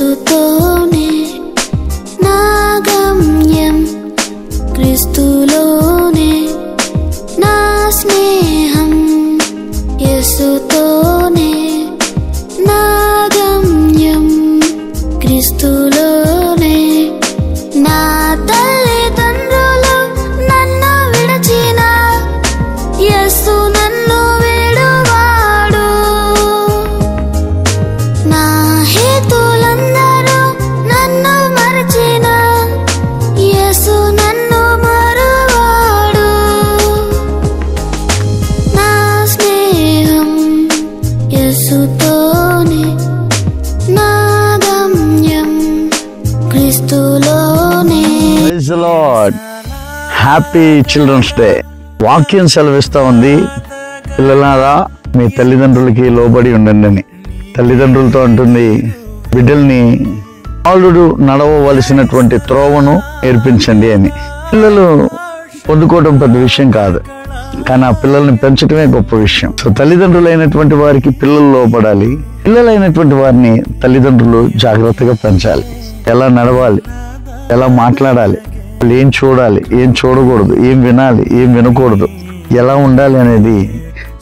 యేసుతోనే నా గమ్యం, క్రీస్తులోనే నా స్నేహం. యేసుతోనే నా గమ్యం, క్రీస్తులోనే. నా తల్లిదండ్రులు నన్ను విడచిన యేసు నన్ను విడువాడు. నా హితులందరూ నన్ను మరచిన యేసు నన్ను మరువాడు. నా స్నేహం యేసుతోనే నా గమ్యం, క్రీస్తులోనే. Praise the Lord. Happy children's day. వాక్యం సెలవిస్తా ఉంది, పిల్లలారా మీ తల్లిదండ్రులకి లోబడి ఉండండి అని. తల్లిదండ్రులతో అంటుంది, బిడ్డల్ని బాలుడు నడవవలసినటువంటి త్రోవను నేర్పించండి అని. పిల్లలు పొందుకోవడం పెద్ద విషయం కాదు, కానీ ఆ పిల్లల్ని పెంచడమే గొప్ప విషయం. సో తల్లిదండ్రులైనటువంటి వారికి పిల్లలు లోబడాలి, పిల్లలైనటువంటి వారిని తల్లిదండ్రులు జాగ్రత్తగా పెంచాలి. ఎలా నడవాలి, ఎలా మాట్లాడాలి, వాళ్ళు ఏం చూడాలి, ఏం చూడకూడదు, ఏం వినాలి, ఏం వినకూడదు, ఎలా ఉండాలి అనేది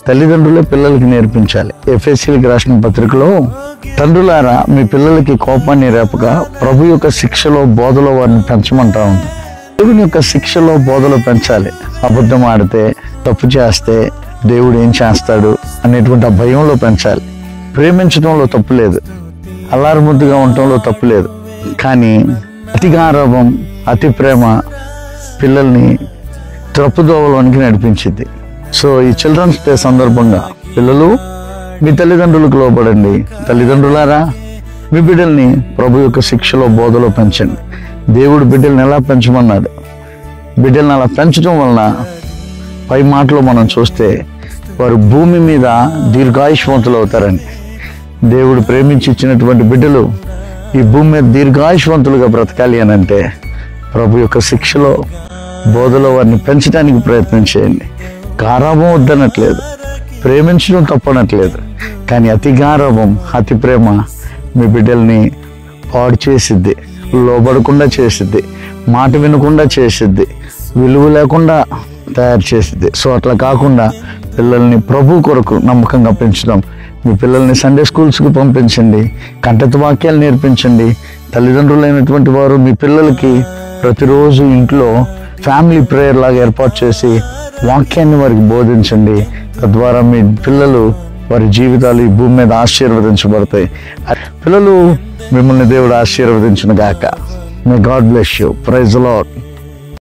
తల్లిదండ్రులే పిల్లలకి నేర్పించాలి. ఎఫెసీయులకు రాసిన పత్రికలో, తండ్రులారా మీ పిల్లలకి కోపాన్ని రేపక ప్రభు యొక్క శిక్షలో బోధలో వారిని పెంచమంటా ఉంది. దేవుని యొక్క శిక్షలో బోధలో పెంచాలి. అబద్ధం ఆడితే, తప్పు చేస్తే దేవుడు ఏం చేస్తాడు అనేటువంటి ఆ భయంలో పెంచాలి. ప్రేమించడంలో తప్పు లేదు, అల్లారుముద్దుగా ఉండటంలో తప్పు లేదు, కానీ అతి గారాబం, అతి ప్రేమ పిల్లల్ని త్రప్పుదోవలోనికి నడిపించింది. సో ఈ చిల్డ్రన్స్ డే సందర్భంగా పిల్లలు మీ తల్లిదండ్రులకు లోబడండి. తల్లిదండ్రులారా మీ బిడ్డల్ని ప్రభు యొక్క శిక్షలో బోధలో పెంచండి. దేవుడు బిడ్డల్ని ఎలా పెంచమన్నాడు, బిడ్డల్ని అలా పెంచడం వలన పై మాటలో మనం చూస్తే వారు భూమి మీద దీర్ఘాయుష్మంతులు అవుతారని. దేవుడు ప్రేమించి ఇచ్చినటువంటి బిడ్డలు ఈ భూమి మీద దీర్ఘాయుష్మంతులుగా బ్రతకాలి అని అంటే ప్రభు యొక్క శిక్షలో బోధలో వారిని పెంచడానికి ప్రయత్నం చేయండి. గారాబం వద్దనట్లేదు, ప్రేమించడం తప్పనట్లేదు, కానీ అతి గారాబం, అతి ప్రేమ మీ బిడ్డల్ని పాడు చేసిద్ది, లోబడకుండా చేసిద్ది, మాట వినకుండా చేసిద్ది, విలువ లేకుండా తయారు చేసిద్ది. సో అట్లా కాకుండా పిల్లల్ని ప్రభు కొరకు నమ్మకంగా పెంచుదాం. మీ పిల్లల్ని సండే స్కూల్స్కి పంపించండి, కంటత వాక్యాలు నేర్పించండి. తల్లిదండ్రులైనటువంటి వారు మీ పిల్లలకి ప్రతిరోజు ఇంట్లో ఫ్యామిలీ ప్రేయర్ లాగా ఏర్పాటు చేసి వాక్యాన్ని వారికి బోధించండి. తద్వారా మీ పిల్లలు వారి జీవితాలు ఈ భూమి మీద ఆశీర్వదించబడతాయి. పిల్లలు మిమ్మల్ని దేవుడు ఆశీర్వదించును గాక. May God bless you. Praise the lord.